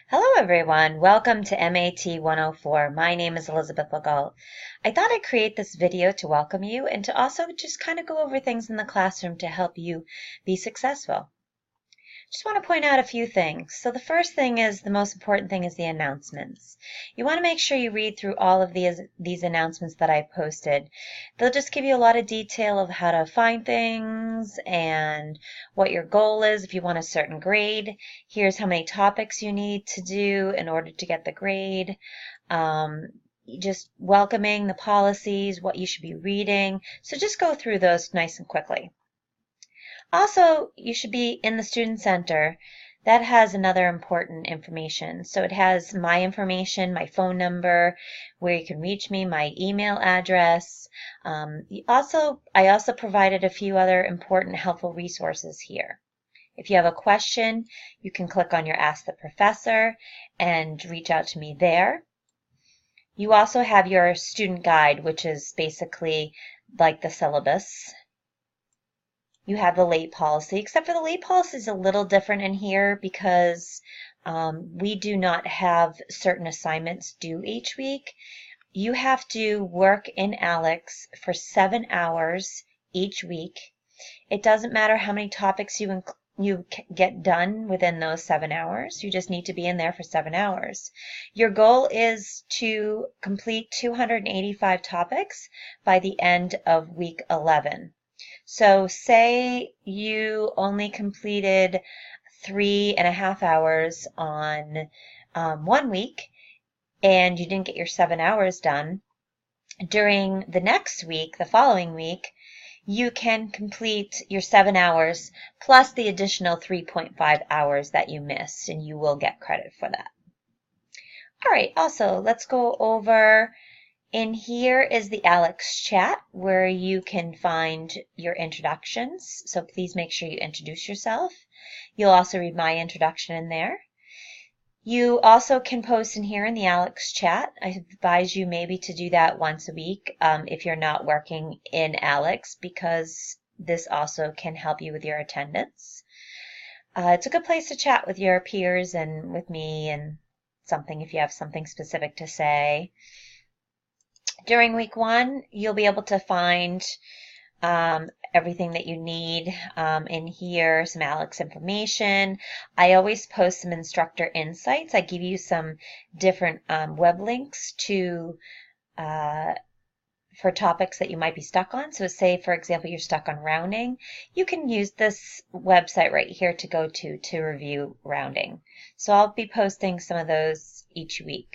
Hello, everyone. Welcome to MAT 104. My name is Elizabeth Legault. I thought I'd create this video to welcome you and to also just kind of go over things in the classroom to help you be successful. Just want to point out a few things. So the first thing is, the most important thing is the announcements. You want to make sure you read through all of these announcements that I posted. They'll just give you a lot of detail of how to find things and what your goal is if you want a certain grade. Here's how many topics you need to do in order to get the grade. Just welcoming the policies, what you should be reading. So just go through those nice and quickly. Also, you should be in the Student Center. That has another important information. So it has my information, my phone number, where you can reach me, my email address. I also provided a few other important helpful resources here. If you have a question, you can click on your Ask the Professor and reach out to me there. You also have your student guide, which is basically like the syllabus. You have the late policy, except for the late policy is a little different in here because we do not have certain assignments due each week. You have to work in ALEKS for 7 hours each week. It doesn't matter how many topics you get done within those 7 hours. You just need to be in there for 7 hours. Your goal is to complete 285 topics by the end of week 11. So say you only completed 3.5 hours on 1 week and you didn't get your 7 hours done. During the next week, the following week, you can complete your 7 hours plus the additional 3.5 hours that you missed, and you will get credit for that. All right, also, let's go over. In here is the ALEKS chat where you can find your introductions. So please make sure you introduce yourself. You'll also read my introduction in there. You also can post in here in the ALEKS chat. I advise you maybe to do that once a week if you're not working in ALEKS, because this also can help you with your attendance. It's a good place to chat with your peers and with me and if you have something specific to say. During week 1, you'll be able to find everything that you need in here, some ALEKS information. I always post some instructor insights. I give you some different web links for topics that you might be stuck on. So say, for example, you're stuck on rounding. You can use this website right here to go to review rounding. So I'll be posting some of those each week.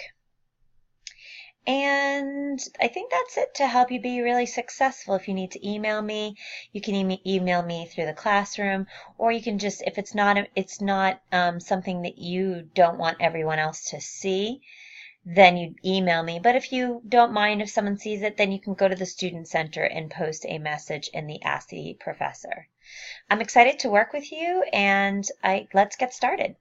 And I think that's it to help you be really successful. If you need to email me, you can email me through the classroom, or you can just, if it's not something that you don't want everyone else to see, then you email me. But if you don't mind if someone sees it, then you can go to the Student Center and post a message in the Ask the Professor. I'm excited to work with you, and let's get started.